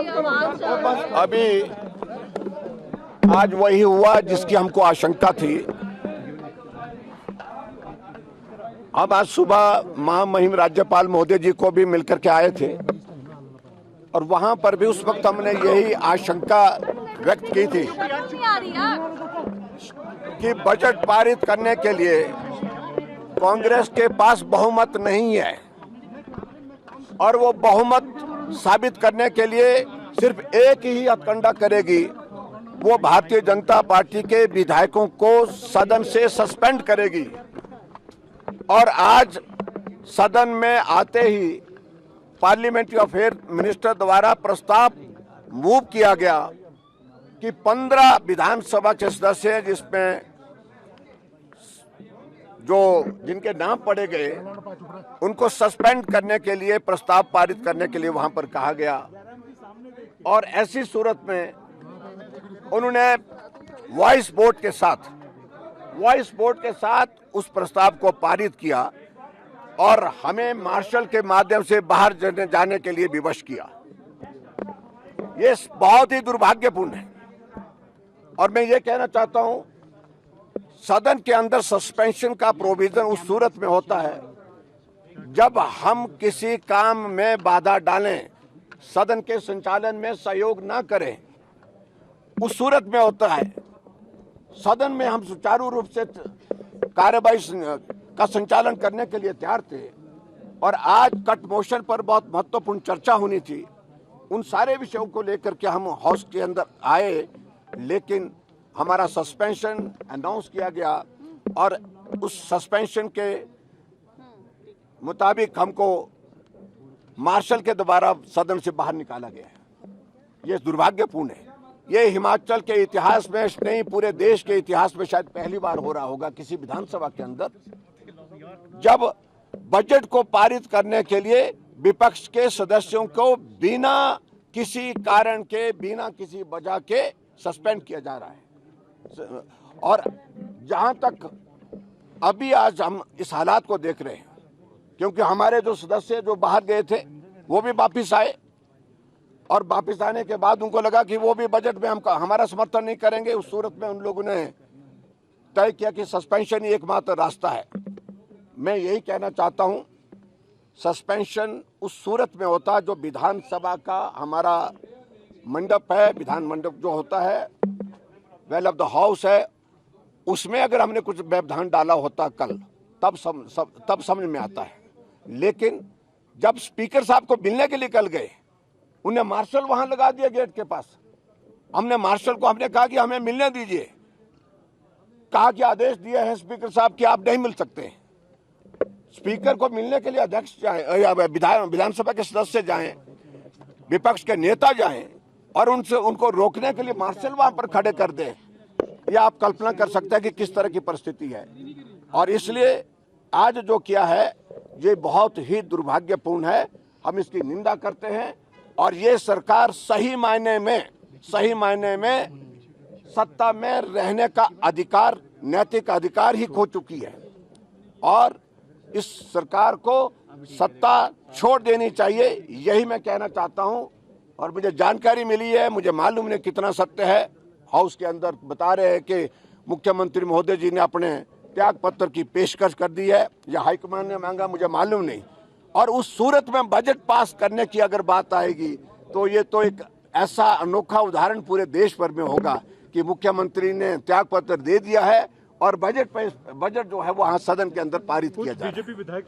अभी आज वही हुआ जिसकी हमको आशंका थी। हम आज सुबह महामहिम राज्यपाल महोदय जी को भी मिलकर के आए थे और वहां पर भी उस वक्त हमने यही आशंका व्यक्त की थी कि बजट पारित करने के लिए कांग्रेस के पास बहुमत नहीं है और वो बहुमत साबित करने के लिए सिर्फ एक ही हथकंडा करेगी, वो भारतीय जनता पार्टी के विधायकों को सदन से सस्पेंड करेगी। और आज सदन में आते ही पार्लियामेंट्री अफेयर मिनिस्टर द्वारा प्रस्ताव मूव किया गया कि 15 विधानसभा के सदस्य हैं जिसमें जिनके नाम पढ़े गए उनको सस्पेंड करने के लिए प्रस्ताव पारित करने के लिए वहां पर कहा गया। और ऐसी सूरत में उन्होंने वॉइस वोट के साथ उस प्रस्ताव को पारित किया और हमें मार्शल के माध्यम से बाहर जाने के लिए विवश किया। ये बहुत ही दुर्भाग्यपूर्ण है और मैं ये कहना चाहता हूं, सदन के अंदर सस्पेंशन का प्रोविजन उस सूरत में होता है जब हम किसी काम में बाधा डालें, सदन के संचालन में सहयोग ना करें, उस सूरत में होता है। सदन में हम सुचारू रूप से कार्यवाही का संचालन करने के लिए तैयार थे और आज कट मोशन पर बहुत महत्वपूर्ण चर्चा होनी थी। उन सारे विषयों को लेकर के हम हाउस के अंदर आए, लेकिन हमारा सस्पेंशन अनाउंस किया गया और उस सस्पेंशन के मुताबिक हमको मार्शल के द्वारा सदन से बाहर निकाला गया है। ये दुर्भाग्यपूर्ण है। ये हिमाचल के इतिहास में नहीं, पूरे देश के इतिहास में शायद पहली बार हो रहा होगा किसी विधानसभा के अंदर, जब बजट को पारित करने के लिए विपक्ष के सदस्यों को बिना किसी कारण के, बिना किसी वजह के सस्पेंड किया जा रहा है। और जहां तक अभी आज हम इस हालात को देख रहे हैं, क्योंकि हमारे जो सदस्य जो बाहर गए थे वो भी वापिस आए और वापिस आने के बाद उनको लगा कि वो भी बजट में हमारा समर्थन नहीं करेंगे। उस सूरत में उन लोगों ने तय किया कि सस्पेंशन ही एकमात्र रास्ता है। मैं यही कहना चाहता हूं, सस्पेंशन उस सूरत में होता है जो विधानसभा का हमारा मंडप है, विधान मंडप जो होता है, वेल ऑफ द हाउस है, उसमें अगर हमने कुछ व्यवधान डाला होता कल, तब समझ में आता है। लेकिन जब स्पीकर साहब को मिलने के लिए कल गए, उन्हें मार्शल वहां लगा दिया गेट के पास। हमने मार्शल को कहा कि हमें मिलने दीजिए, कहा कि आदेश दिया है स्पीकर साहब कि आप नहीं मिल सकते। स्पीकर को मिलने के लिए अध्यक्ष जाए, विधानसभा के सदस्य जाएं, विपक्ष के नेता जाएं और उनको रोकने के लिए मार्शल वहां पर खड़े कर दें। यह आप कल्पना कर सकते हैं कि किस तरह की परिस्थिति है। और इसलिए आज जो किया है ये बहुत ही दुर्भाग्यपूर्ण है। हम इसकी निंदा करते हैं और ये सरकार सही मायने में सत्ता में रहने का अधिकार, नैतिक अधिकार ही खो चुकी है और इस सरकार को सत्ता छोड़ देनी चाहिए, यही मैं कहना चाहता हूं। और मुझे जानकारी मिली है, मुझे मालूम नहीं कितना सत्य है, हाउस के अंदर बता रहे हैं कि मुख्यमंत्री महोदय जी ने अपने त्याग पत्र की पेशकश कर दी है या हाईकमान ने मांगा, मुझे मालूम नहीं। और उस सूरत में बजट पास करने की अगर बात आएगी तो ये तो एक ऐसा अनोखा उदाहरण पूरे देश भर में होगा कि मुख्यमंत्री ने त्याग पत्र दे दिया है और बजट जो है वो सदन के अंदर पारित किया जाए। बीजेपी विधायक